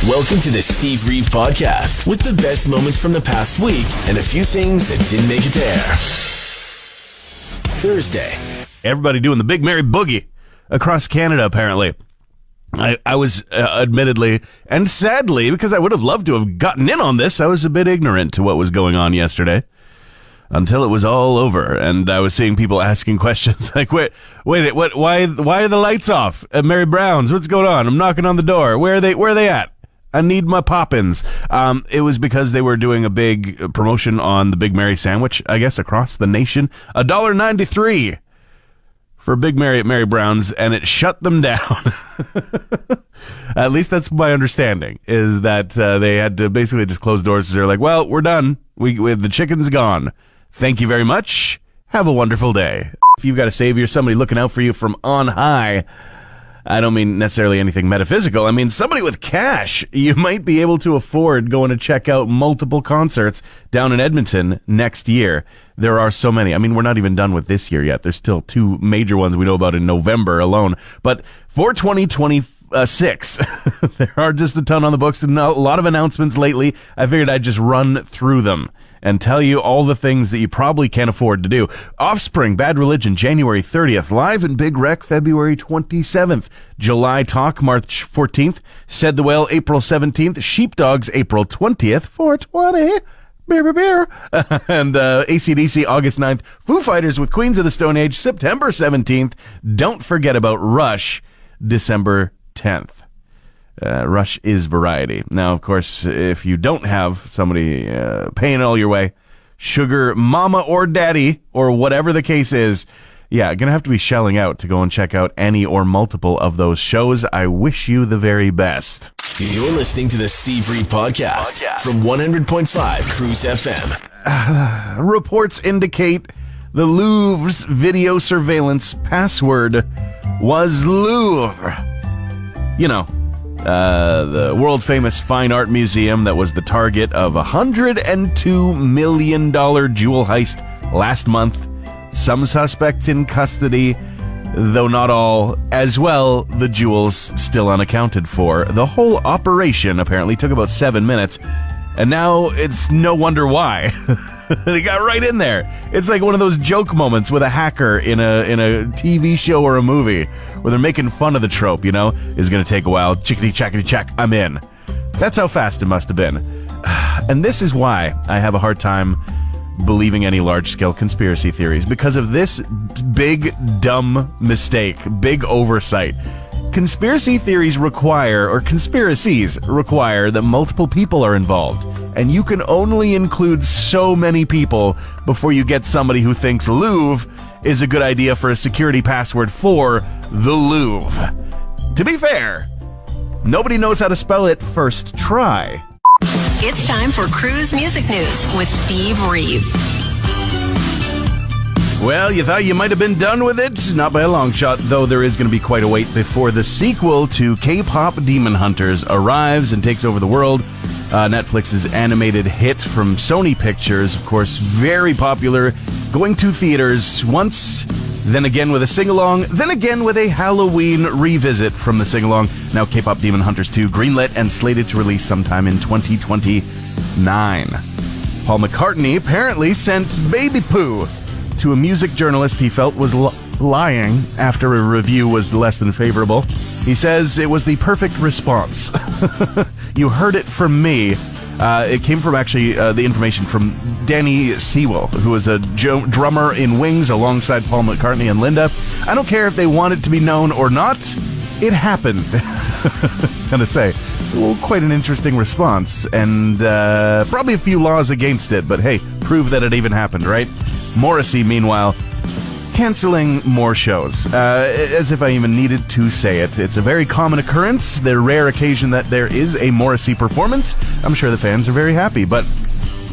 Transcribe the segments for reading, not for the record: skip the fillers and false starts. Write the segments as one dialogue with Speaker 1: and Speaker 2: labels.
Speaker 1: Welcome to the Steve Reeve Podcast with the best moments from the past week and a few things that didn't make it to air. Thursday.
Speaker 2: Everybody doing the Big Mary Boogie across Canada, apparently. I was admittedly and sadly, because I would have loved to have gotten in on this, I was a bit ignorant to what was going on yesterday until it was all over. And I was seeing people asking questions like, wait, why are the lights off at Mary Brown's? What's going on? I'm knocking on the door. Where are they at? I need my Poppins. It was because they were doing a big promotion on the Big Mary sandwich, I guess, across the nation. $1.93 for Big Mary at Mary Brown's, and it shut them down. At least that's my understanding, is that they had to basically just close doors. They're like, well, we're done. The chicken's gone. Thank you very much. Have a wonderful day. If you've got a savior, somebody looking out for you from on high, I don't mean necessarily anything metaphysical. I mean somebody with cash. You might be able to afford going to check out multiple concerts down in Edmonton next year. There are so many. I mean, we're not even done with this year yet. There's still two major ones we know about in November alone. But for 2026, there are just a ton on the books and a lot of announcements lately. I figured I'd just run through them and tell you all the things that you probably can't afford to do. Offspring, Bad Religion, January 30th. Live in Big Rec, February 27th. July Talk, March 14th. Said the Whale, April 17th. Sheepdogs, April 20th. 420. Beer. And AC/DC, August 9th. Foo Fighters with Queens of the Stone Age, September 17th. Don't forget about Rush, December 10th. Rush is variety. Now, of course, if you don't have somebody paying all your way, sugar mama or daddy, or whatever the case is, yeah, gonna have to be shelling out to go and check out any or multiple of those shows. I wish you the very best.
Speaker 1: You're listening to the Steve Reeve Podcast from 100.5 Cruz FM.
Speaker 2: Reports indicate the Louvre's video surveillance password was Louvre. You know, the world-famous fine art museum that was the target of a $102 million jewel heist last month. Some suspects in custody, though not all. As well, the jewels still unaccounted for. The whole operation apparently took about 7 minutes, and now it's no wonder why. They got right in there. It's like one of those joke moments with a hacker in a TV show or a movie where they're making fun of the trope, you know? It's going to take a while. Chickadee, chackadee, chack, I'm in. That's how fast it must have been. And this is why I have a hard time believing any large-scale conspiracy theories, because of this big, dumb mistake, big oversight. Conspiracies require that multiple people are involved, and you can only include so many people before you get somebody who thinks Louvre is a good idea for a security password for the Louvre. To be fair, nobody knows how to spell it first try.
Speaker 3: It's time for Cruise Music News with Steve Reeve.
Speaker 2: Well, you thought you might have been done with it? Not by a long shot, though there is going to be quite a wait before the sequel to K-pop Demon Hunters arrives and takes over the world. Netflix's animated hit from Sony Pictures, of course, very popular, going to theaters once, then again with a sing-along, then again with a Halloween revisit from the sing-along. Now K-pop Demon Hunters 2 greenlit and slated to release sometime in 2029. Paul McCartney apparently sent baby poo to a music journalist he felt was lying after a review was less than favorable. He says it was the perfect response. You heard it from me. It came from actually the information from Danny Sewell, who was a drummer in Wings alongside Paul McCartney and Linda. I don't care if they want it to be known or not. It happened. Gonna say, well, quite an interesting response, and probably a few laws against it, but hey, prove that it even happened, right? Morrissey, meanwhile, canceling more shows, as if I even needed to say it. It's a very common occurrence, the rare occasion that there is a Morrissey performance. I'm sure the fans are very happy, but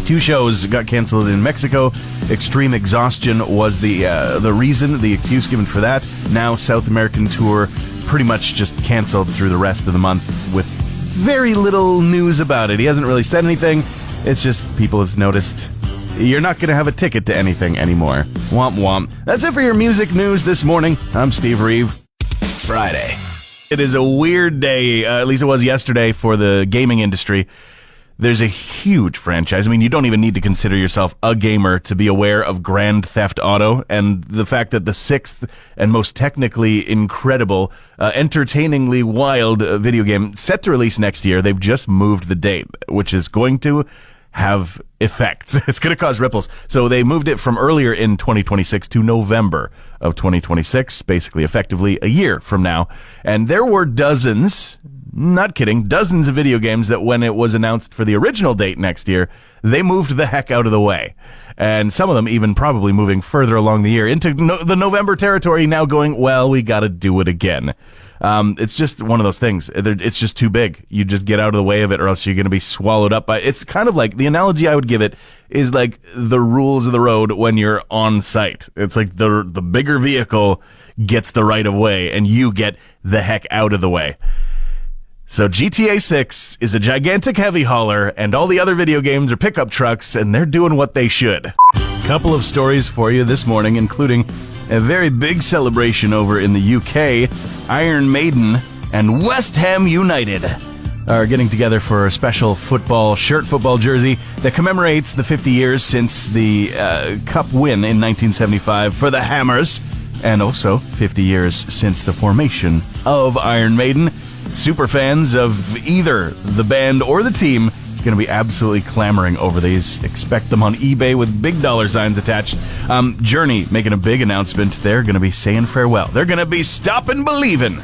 Speaker 2: 2 shows got canceled in Mexico. Extreme exhaustion was the reason, the excuse given for that. Now South American tour pretty much just canceled through the rest of the month with very little news about it. He hasn't really said anything. It's just people have noticed you're not going to have a ticket to anything anymore. Womp womp. That's it for your music news this morning. I'm Steve Reeve.
Speaker 1: Friday.
Speaker 2: It is a weird day, at least it was yesterday, for the gaming industry. There's a huge franchise. I mean, you don't even need to consider yourself a gamer to be aware of Grand Theft Auto and the fact that the sixth and most technically incredible, entertainingly wild video game set to release next year. They've just moved the date, which is going to have effects. It's going to cause ripples. So they moved it from earlier in 2026 to November of 2026, basically effectively a year from now. And there were dozens, not kidding, dozens of video games that when it was announced for the original date next year, they moved the heck out of the way. And some of them even probably moving further along the year into the November territory, now going, well, we got to do it again. It's just one of those things. It's just too big. You just get out of the way of it or else you're going to be swallowed up by it. It's kind of like, the analogy I would give it is like the rules of the road when you're on site. It's like the bigger vehicle gets the right of way and you get the heck out of the way. So GTA 6 is a gigantic heavy hauler, and all the other video games are pickup trucks, and they're doing what they should. Couple of stories for you this morning, including a very big celebration over in the UK. Iron Maiden and West Ham United are getting together for a special football jersey that commemorates the 50 years since the Cup win in 1975 for the Hammers, and also 50 years since the formation of Iron Maiden. Super fans of either the band or the team going to be absolutely clamoring over these. Expect them on eBay with big dollar signs attached. Journey making a big announcement. They're going to be saying farewell. They're going to be stopping believing,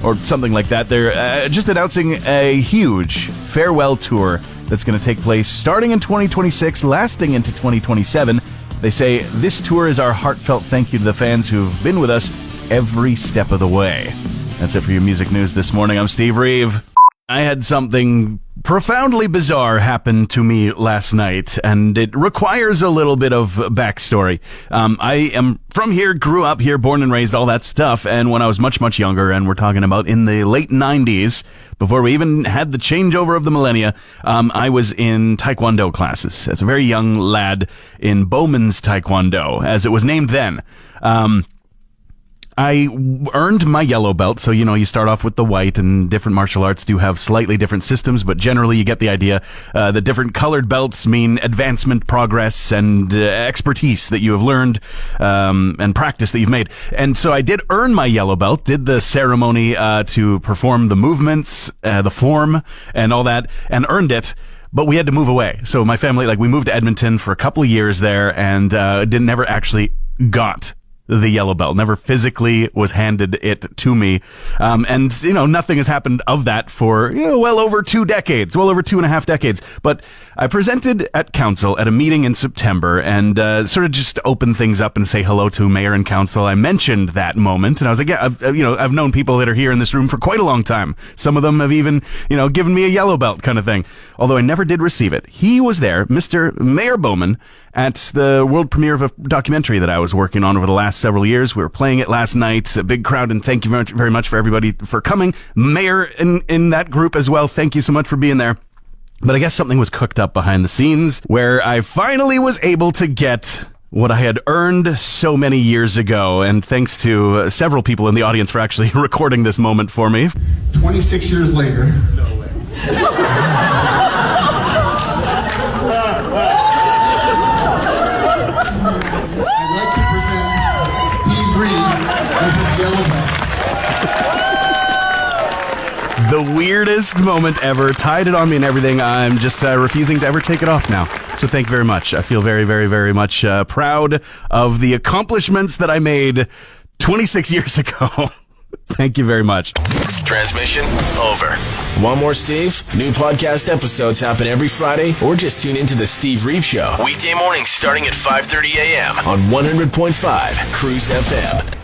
Speaker 2: or something like that. They're just announcing a huge farewell tour that's going to take place starting in 2026, lasting into 2027. They say this tour is our heartfelt thank you to the fans who've been with us every step of the way. That's it for your music news this morning. I'm Steve Reeve. I had something profoundly bizarre happen to me last night, and it requires a little bit of backstory. I am from here, grew up here, born and raised, all that stuff, and when I was much, much younger, and we're talking about in the late 90s, before we even had the changeover of the millennia, I was in Taekwondo classes as a very young lad in Bowman's Taekwondo, as it was named then. I earned my yellow belt, so, you start off with the white, and different martial arts do have slightly different systems, but generally you get the idea. The different colored belts mean advancement, progress, and expertise that you have learned, and practice that you've made. And so I did earn my yellow belt, did the ceremony to perform the movements, the form, and all that, and earned it. But we had to move away. So my family, we moved to Edmonton for a couple of years there, and never actually got the yellow belt, never physically was handed it to me. And nothing has happened of that for, well over 2 decades, well over 2.5 decades. But I presented at council at a meeting in September and sort of just open things up and say hello to mayor and council. I mentioned that moment and I was like, yeah, I've known people that are here in this room for quite a long time. Some of them have even, given me a yellow belt kind of thing. Although I never did receive it. He was there, Mr. Mayor Bowman, at the world premiere of a documentary that I was working on over the last several years. We were playing it last night, a big crowd, and thank you very much for everybody for coming. Mayor in that group as well, thank you so much for being there. But I guess something was cooked up behind the scenes where I finally was able to get what I had earned so many years ago, and thanks to several people in the audience for actually recording this moment for me.
Speaker 4: 26 years later. No way. I'd like to present Steve Reeve with his yellow belt.
Speaker 2: The weirdest moment ever, tied it on me and everything. I'm just refusing to ever take it off now. So thank you very much. I feel very, very, very much proud of the accomplishments that I made 26 years ago. Thank you very much.
Speaker 1: Transmission over. Want more Steve? New podcast episodes happen every Friday, or just tune into the Steve Reeve Show. Weekday mornings starting at 5:30 a.m. on 100.5 Cruz FM.